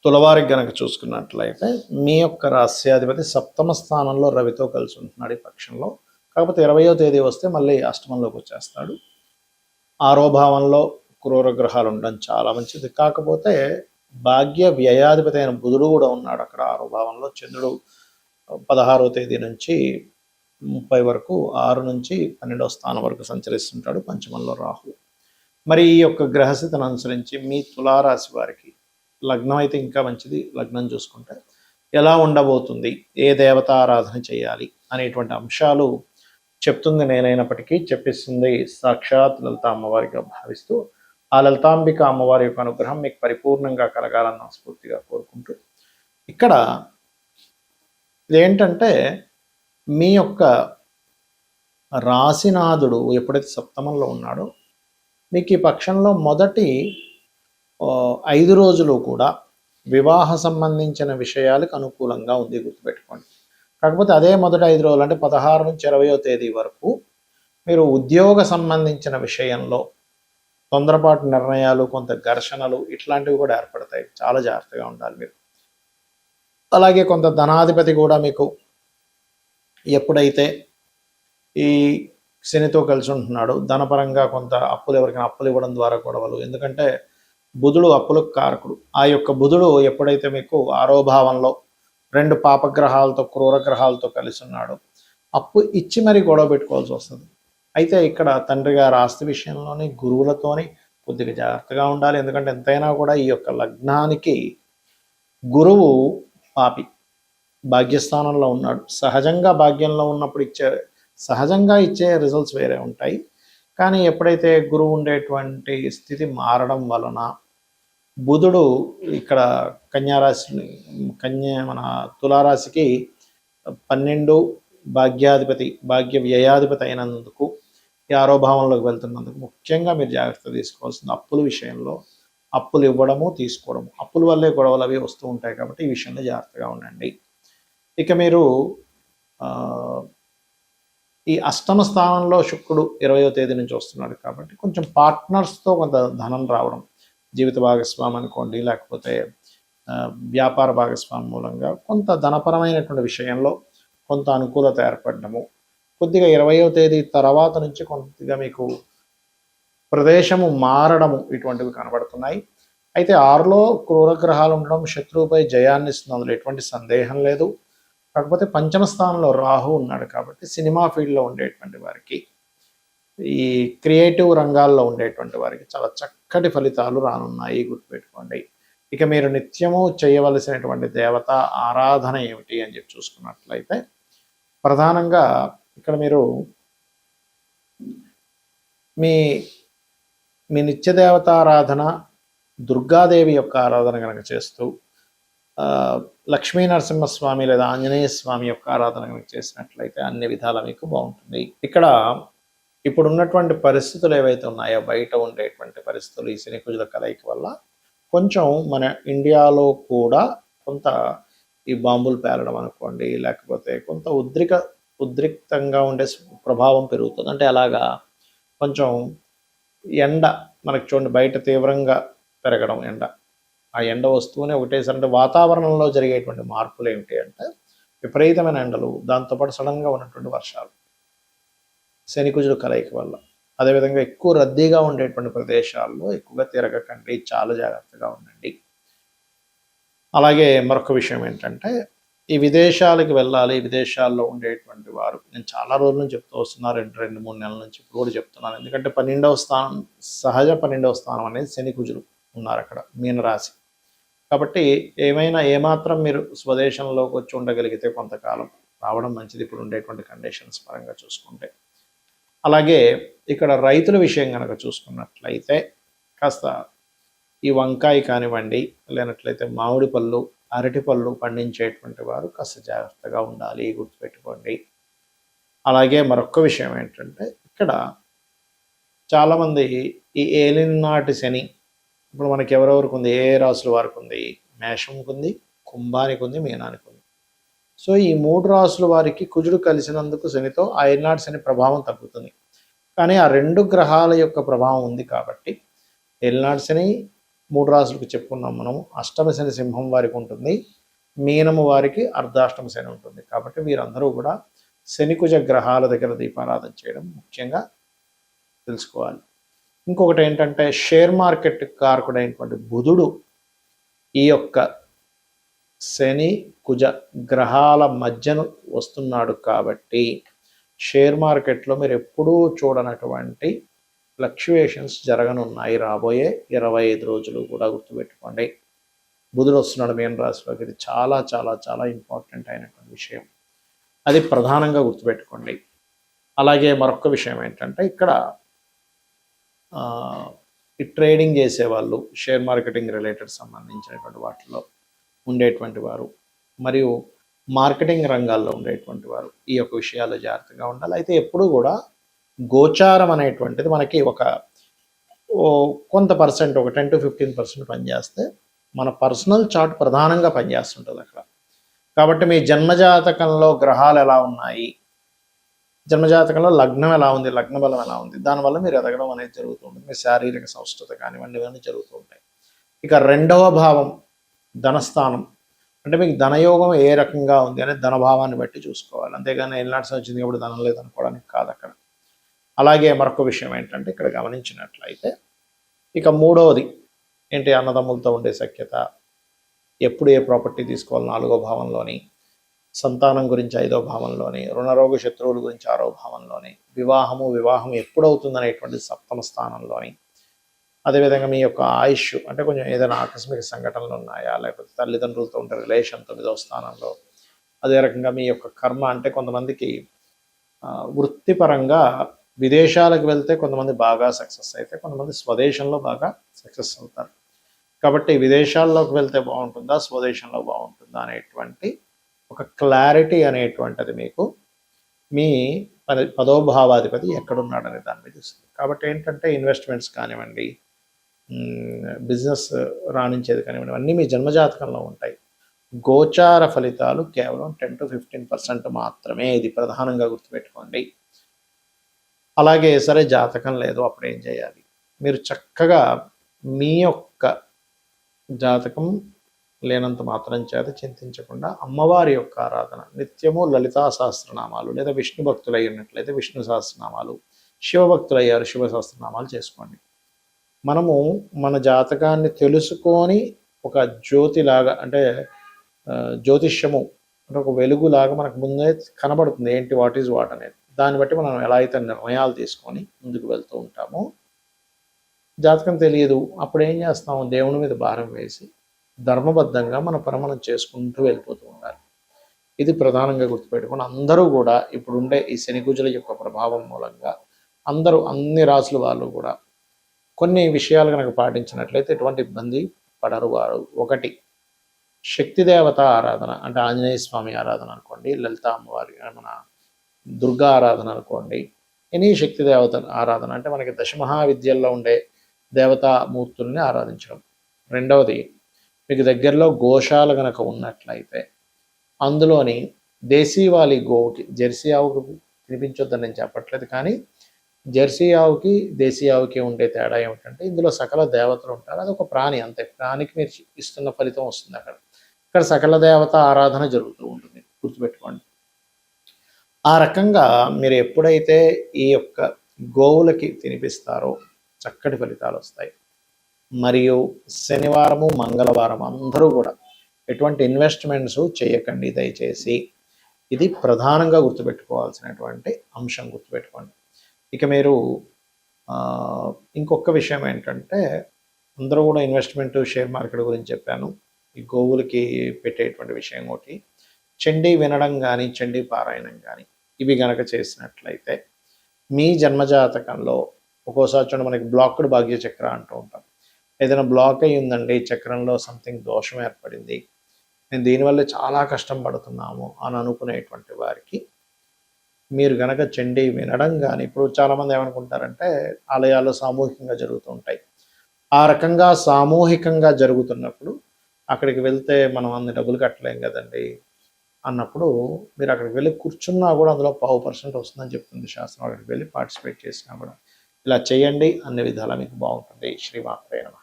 తులవారికి గనక చూసుకున్నట్లయితే మీ యొక్క రాస్యాధిపతి సప్తమ స్థానంలో రవితో కలిసి ఉంటున్నాడు ఈ పక్షంలో. కాకపోతే 20వ తేదీ వస్తే మళ్ళీ అష్టమంలోకి వచ్చేస్తాడు. ఆరో భావంలో క్రూర గ్రహాలు ఉండడం చాలా మంచిది. కాకపోతే భాగ్య వ్యయాధిపతి అయిన బుధుడు కూడా ఉన్నాడు అక్కడ ఆరో భావంలో. చంద్రుడు 16వ తేదీ నుంచి 30 వరకు 6 నుంచి 12వ స్థానం వరకు సంచరిస్తుంటాడు. పంచమంలో రాహు. మరి ఈ యొక్క గ్రహస్థితిని అనుసరించి మీ తులారాశి వారికి లగ్నం అయితే ఇంకా మంచిది. లగ్నం చూసుకుంటే ఎలా ఉండబోతుంది, ఏ దేవతా ఆరాధన చేయాలి అనేటువంటి అంశాలు చెప్తుంది నేనైనప్పటికీ చెప్పిస్తుంది సాక్షాత్ లలిత అమ్మవారిగా భావిస్తూ ఆ లలితాంబిక అమ్మవారి యొక్క అనుగ్రహం మీకు పరిపూర్ణంగా కలగాలని మనస్ఫూర్తిగా కోరుకుంటూ, ఇక్కడ ఇదేంటంటే మీ యొక్క రాశినాథుడు ఎప్పుడైతే సప్తమంలో ఉన్నాడో మీకు ఈ పక్షంలో మొదటి 5 రోజులు కూడా వివాహ సంబంధించిన విషయాలకు అనుకూలంగా ఉంది, గుర్తుపెట్టుకోండి. కాకపోతే అదే మొదటి 5 రోజులు అంటే 16 నుంచి 20వ తేదీ వరకు మీరు ఉద్యోగ సంబంధించిన విషయంలో తొందరపాటు నిర్ణయాలు, కొంత ఘర్షణలు ఇట్లాంటివి కూడా ఏర్పడతాయి. చాలా జాగ్రత్తగా ఉండాలి మీరు. అలాగే కొంత ధనాధిపతి కూడా మీకు ఎప్పుడైతే ఈ శనితో కలిసి ఉంటున్నాడు ధనపరంగా కొంత అప్పులు, ఎవరికైనా అప్పులు ఇవ్వడం ద్వారా గొడవలు. ఎందుకంటే బుధుడు అప్పులకు కారకుడు. ఆ యొక్క బుధుడు ఎప్పుడైతే మీకు ఆరో భావంలో 2 పాపగ్రహాలతో క్రూర గ్రహాలతో కలిసి ఉన్నాడో అప్పు ఇచ్చి మరీ గొడవ పెట్టుకోవాల్సి వస్తుంది. అయితే ఇక్కడ తండ్రి గారి ఆస్తి విషయంలోని గురువులతోని కొద్దిగా జాగ్రత్తగా ఉండాలి. ఎందుకంటే ఎంతైనా కూడా ఈ యొక్క లగ్నానికి గురువు పాపి భాగ్యస్థానంలో ఉన్నాడు. సహజంగా భాగ్యంలో ఉన్నప్పుడు సహజంగా ఇచ్చే రిజల్ట్స్ వేరే ఉంటాయి. కానీ ఎప్పుడైతే గురువు ఉండేటువంటి స్థితి మారడం వలన బుధుడు ఇక్కడ మన తులారాశికి 12 భాగ్యాధిపతి, భాగ్య వ్యయాధిపతి అయినందుకు ఈ ఆరో భావంలోకి వెళ్తున్నందుకు ముఖ్యంగా మీరు జాగ్రత్త తీసుకోవాల్సింది అప్పుల విషయంలో. అప్పులు ఇవ్వడము, తీసుకోవడము, అప్పుల వల్లే గొడవలు అవి వస్తూ ఉంటాయి. కాబట్టి ఈ విషయంలో జాగ్రత్తగా ఉండండి. ఇక మీరు ఈ అష్టమ స్థానంలో శుక్రుడు 20వ తేదీ నుంచి వస్తున్నాడు కాబట్టి కొంచెం పార్ట్నర్స్తో కొంత ధనం రావడం, జీవిత భాగస్వామి అనుకోండి, లేకపోతే వ్యాపార భాగస్వామి మూలంగా కొంత ధనపరమైనటువంటి విషయంలో కొంత అనుకూలత ఏర్పడము, కొద్దిగా 20వ తేదీ తర్వాత నుంచి కొద్దిగా మీకు ప్రదేశము మారడము ఇటువంటివి కనబడుతున్నాయి. అయితే 6లో క్రూరగ్రహాలు ఉండడం శత్రువుపై జయాన్ని ఇస్తుంది, అందులో ఎటువంటి సందేహం లేదు. కాకపోతే పంచమ స్థానంలో రాహు ఉన్నాడు కాబట్టి సినిమా ఫీల్డ్లో ఉండేటువంటి వారికి, ఈ క్రియేటివ్ రంగాల్లో ఉండేటువంటి వారికి చాలా చక్కటి ఫలితాలు రానున్నాయి, గుర్తుపెట్టుకోండి. ఇక మీరు నిత్యము చేయవలసినటువంటి దేవత ఆరాధన ఏమిటి అని చెప్పి చూసుకున్నట్లయితే ప్రధానంగా ఇక్కడ మీరు మీ మీ నిత్య దేవతారాధన దుర్గాదేవి యొక్క ఆరాధన కనుక చేస్తూ లక్ష్మీ నరసింహస్వామి లేదా ఆంజనేయ స్వామి యొక్క ఆరాధన కనుక చేసినట్లయితే అన్ని విధాలా మీకు బాగుంటుంది. ఇక్కడ ఇప్పుడు ఉన్నటువంటి పరిస్థితులు ఏవైతే ఉన్నాయో, బయట ఉండేటువంటి పరిస్థితులు ఈ శని కుజుల కలయిక వల్ల కొంచెం మన ఇండియాలో కూడా కొంత ఈ బాంబులు పేలడం అనుకోండి, లేకపోతే కొంత ఉద్రిక్తంగా ఉండే ప్రభావం పెరుగుతుంది. అంటే అలాగా కొంచెం ఎండ మనకు చూడండి బయట తీవ్రంగా పెరగడం, ఆ ఎండ వస్తూనే ఒకటేసారి అంటే వాతావరణంలో జరిగేటువంటి మార్పులు ఏమిటి అంటే విపరీతమైన ఎండలు, దాంతోపాటు సడన్గా ఉన్నటువంటి వర్షాలు శని కుజుల కలయిక వల్ల. అదేవిధంగా ఎక్కువ రద్దీగా ఉండేటువంటి ప్రదేశాల్లో ఎక్కువగా తిరగకండి, చాలా జాగ్రత్తగా ఉండండి. అలాగే మరొక విషయం ఏంటంటే ఈ విదేశాలకు వెళ్ళాలి, విదేశాల్లో ఉండేటువంటి వారు, నేను చాలా రోజుల నుంచి చెప్తూ వస్తున్నాను, 2-3 నెలల నుంచి ఇప్పుడు కూడా చెప్తున్నాను. ఎందుకంటే 12వ స్థానం, సహజ 12వ స్థానం అనేది శని కుజులు ఉన్నారు అక్కడ, మీనరాశి. కాబట్టి ఏమాత్రం మీరు స్వదేశంలోకి వచ్చి ఉండగలిగితే కొంతకాలం రావడం మంచిది ఇప్పుడు ఉండేటువంటి కండిషన్స్ పరంగా చూసుకుంటే. అలాగే ఇక్కడ రైతుల విషయం కనుక చూసుకున్నట్లయితే కాస్త ఈ వంకాయ కానివ్వండి, లేనట్లయితే మామిడి పళ్ళు, అరటి పళ్ళు పండించేటువంటి వారు కాస్త జాగ్రత్తగా ఉండాలి, గుర్తుపెట్టుకోండి. అలాగే మరొక విషయం ఏంటంటే ఇక్కడ చాలామంది ఈ ఏలినాటి శని ఇప్పుడు మనకి ఎవరెవరికి ఉంది, ఏ రాసుల వారికి ఉంది, మేషంకి ఉంది, కుంభానికి ఉంది, మీనానికి ఉంది. సో ఈ 3 రాసుల వారికి కుజుడు కలిసినందుకు శనితో ఆ ఏలినాటి శని ప్రభావం తగ్గుతుంది. కానీ ఆ 2 గ్రహాల యొక్క ప్రభావం ఉంది కాబట్టి ఏలినాటి శని 3 రాశులకు చెప్పుకున్నాం మనం. అష్టమ శని సింహం వారికి ఉంటుంది, మీనము వారికి అర్ధాష్టమ శని ఉంటుంది. కాబట్టి వీరందరూ కూడా శనికుజ గ్రహాల దగ్గర దీపారాధన చేయడం ముఖ్యంగా తెలుసుకోవాలి. ఇంకొకటి ఏంటంటే షేర్ మార్కెట్ కారకుడైనటువంటి బుధుడు ఈ యొక్క శని కుజ గ్రహాల మధ్యన వస్తున్నాడు కాబట్టి షేర్ మార్కెట్లో మీరు ఎప్పుడూ చూడనటువంటి ఫ్లక్చుయేషన్స్ జరగనున్నాయి రాబోయే 25 రోజులు కూడా గుర్తుపెట్టుకోండి. బుధుడు వస్తున్నాడు మీన రాశిలోకి. ఇది చాలా చాలా చాలా ఇంపార్టెంట్ అయినటువంటి విషయం, అది ప్రధానంగా గుర్తుపెట్టుకోండి. అలాగే మరొక విషయం ఏంటంటే ఇక్కడ ఈ ట్రేడింగ్ చేసేవాళ్ళు, షేర్ మార్కెటింగ్ రిలేటెడ్ సంబంధించినటువంటి వాటిలో ఉండేటువంటి వారు మరియు మార్కెటింగ్ రంగాల్లో ఉండేటువంటి వారు ఈ యొక్క విషయాల్లో జాగ్రత్తగా ఉండాలి. అయితే ఎప్పుడూ కూడా గోచారం అనేటువంటిది మనకి కొంత పర్సెంట్, ఒక 10 to 15% పనిచేస్తే మన పర్సనల్ చార్ట్ ప్రధానంగా పనిచేస్తుంటుంది అక్కడ. కాబట్టి మీ జన్మజాతకంలో గ్రహాలు ఎలా ఉన్నాయి, జన్మజాతకంలో లగ్నం ఎలా ఉంది, లగ్న బలం ఎలా ఉంది, దానివల్ల మీరు ఎదగడం అనేది జరుగుతూ ఉంటుంది. మీ శారీరక సంస్కృత కానివ్వండి, ఇవన్నీ జరుగుతూ ఉంటాయి. ఇక 2వ భావం ధనస్థానం, అంటే మీకు ధనయోగం ఏ రకంగా ఉంది అనేది ధనభావాన్ని బట్టి చూసుకోవాలి, అంతేగాని ఎల్నాట్స్ వచ్చింది కాబట్టి ధనం లేదనుకోవడానికి కాదు అక్కడ. అలాగే మరొక విషయం ఏంటంటే ఇక్కడ గమనించినట్లయితే ఇక 3వది ఏంటి, అన్నదమ్ములతో ఉండే సఖ్యత, ఎప్పుడు ఏ ప్రాపర్టీ తీసుకోవాలి 4వ భావంలోని, సంతానం గురించి 5వ భావంలోని, రుణరోగ శత్రువుల గురించి 6వ భావంలోని, వివాహం ఎప్పుడవుతుంది అనేటువంటి 7వ స్థానంలోని, అదేవిధంగా మీ యొక్క ఆయుష్ అంటే కొంచెం ఏదైనా ఆకస్మిక సంఘటనలు ఉన్నాయా, లేకపోతే తల్లిదండ్రులతో ఉండే రిలేషన్ 9వ స్థానంలో, అదే రకంగా మీ యొక్క కర్మ అంటే కొంతమందికి వృత్తిపరంగా విదేశాలకు వెళ్తే కొంతమంది బాగా సక్సెస్ అయితే, కొంతమంది స్వదేశంలో బాగా సక్సెస్ అవుతారు. కాబట్టి విదేశాల్లోకి వెళ్తే బాగుంటుందా, స్వదేశంలో బాగుంటుందా అనేటువంటి ఒక క్లారిటీ అనేటువంటిది మీకు మీ 10వ భావాధిపతి ఎక్కడున్నాడనే దాని మీద ఇస్తుంది. కాబట్టి ఏంటంటే ఇన్వెస్ట్మెంట్స్ కానివ్వండి, బిజినెస్ రాణించేది కానివ్వండి, అన్నీ మీ జన్మజాతకంలో ఉంటాయి. గోచార ఫలితాలు కేవలం 10 to 15% మాత్రమే, ఇది ప్రధానంగా గుర్తుపెట్టుకోండి. అలాగే సరే జాతకం లేదు, అప్పుడు ఏం చేయాలి? మీరు చక్కగా మీ యొక్క జాతకం లేనంత మాత్రం చేత చింతించకుండా అమ్మవారి యొక్క ఆరాధన నిత్యము లలితా సహస్రనామాలు, లేదా విష్ణు భక్తులు అయి ఉన్నట్లయితే విష్ణు సహస్రనామాలు, శివభక్తులు అయ్యారు శివ సహస్రనామాలు చేసుకోండి. మనము మన జాతకాన్ని తెలుసుకొని ఒక జ్యోతిలాగా, అంటే జ్యోతిష్యము అంటే ఒక వెలుగులాగా మనకు ముందే కనబడుతుంది ఏంటి, వాట్ ఈజ్ వాట్ అనేది. దాన్ని బట్టి మనం ఎలా అయితే నిర్ణయాలు తీసుకొని ముందుకు వెళ్తూ ఉంటామో, జాతకం తెలియదు అప్పుడు ఏం చేస్తాము, దేవుని మీద భారం వేసి ధర్మబద్ధంగా మన పని మనం చేసుకుంటూ వెళ్ళిపోతూ ఉండాలి. ఇది ప్రధానంగా గుర్తుపెట్టుకుని అందరూ కూడా ఇప్పుడుండే ఈ శనికుజుల యొక్క ప్రభావం మూలంగా అందరూ అన్ని రాసుల వాళ్ళు కూడా కొన్ని విషయాలు కనుక పాటించినట్లయితే ఎటువంటి ఇబ్బంది పడరు వారు. ఒకటి, శక్తి దేవత ఆరాధన, అంటే ఆంజనేయ స్వామి ఆరాధన అనుకోండి, లలిత అమ్మవారి మన దుర్గా ఆరాధన అనుకోండి, ఎనీ శక్తి దేవత ఆరాధన అంటే మనకి దశమహావిద్యల్లో ఉండే దేవతామూర్తుల్ని ఆరాధించడం. రెండవది, మీకు దగ్గరలో గోశాల కనుక ఉన్నట్లయితే అందులోని దేశీవాలి గోవుకి, జెర్సీ ఆవుకు తినిపించొద్దని నేను చెప్పట్లేదు, కానీ జెర్సీ ఆవుకి దేశీ ఆవుకి ఉండే తేడా ఏమిటంటే ఇందులో సకల దేవతలు ఉంటారు, అది ఒక ప్రాణి అంతే. ప్రాణికి మీరు ఇస్తున్న ఫలితం వస్తుంది అక్కడ. ఇక్కడ సకల దేవత ఆరాధన జరుగుతూ ఉంటుంది, గుర్తుపెట్టుకోండి. ఆ రకంగా మీరు ఎప్పుడైతే ఈ యొక్క గోవులకి తినిపిస్తారో చక్కటి ఫలితాలు వస్తాయి. మరియు శనివారము మంగళవారం అందరూ కూడా ఎటువంటి ఇన్వెస్ట్మెంట్స్ చేయకండి దయచేసి. ఇది ప్రధానంగా గుర్తుపెట్టుకోవాల్సినటువంటి అంశం, గుర్తుపెట్టుకోండి. ఇక మీరు ఇంకొక విషయం ఏంటంటే, అందరూ కూడా ఇన్వెస్ట్మెంట్ షేర్ మార్కెట్ గురించి చెప్పాను. ఈ గోవులకి పెట్టేటువంటి విషయం ఒకటి, చండీ వినడం కానీ చండీ పారాయణం కానీ ఇవి గనక చేసినట్లయితే మీ జన్మజాతకంలో ఒక్కోసారి చూడండి మనకి బ్లాక్డ్ భాగ్య చక్ర అంటూ ఉంటాం. ఏదైనా బ్లాక్ అయ్యి ఉందండి చక్రంలో, సంథింగ్ దోషం ఏర్పడింది, నేను దీనివల్ల చాలా కష్టం పడుతున్నాము అని అనుకునేటువంటి వారికి మీరు గనక చండీ వినడం కానీ, ఇప్పుడు చాలామంది ఏమనుకుంటారంటే ఆలయాల్లో సామూహికంగా జరుగుతూ ఉంటాయి. ఆ రకంగా సామూహికంగా జరుగుతున్నప్పుడు అక్కడికి వెళ్తే మనం అన్ని డబ్బులు కట్టలేం కదండి అన్నప్పుడు మీరు అక్కడికి వెళ్ళి కూర్చున్నా కూడా అందులో 0.5% వస్తుందని చెప్తుంది శాస్త్రం. అక్కడికి వెళ్ళి పార్టిసిపేట్ చేసినా కూడా ఇలా చేయండి, అన్ని విధాలా మీకు బాగుంటుంది. శ్రీమాత్రే నమః.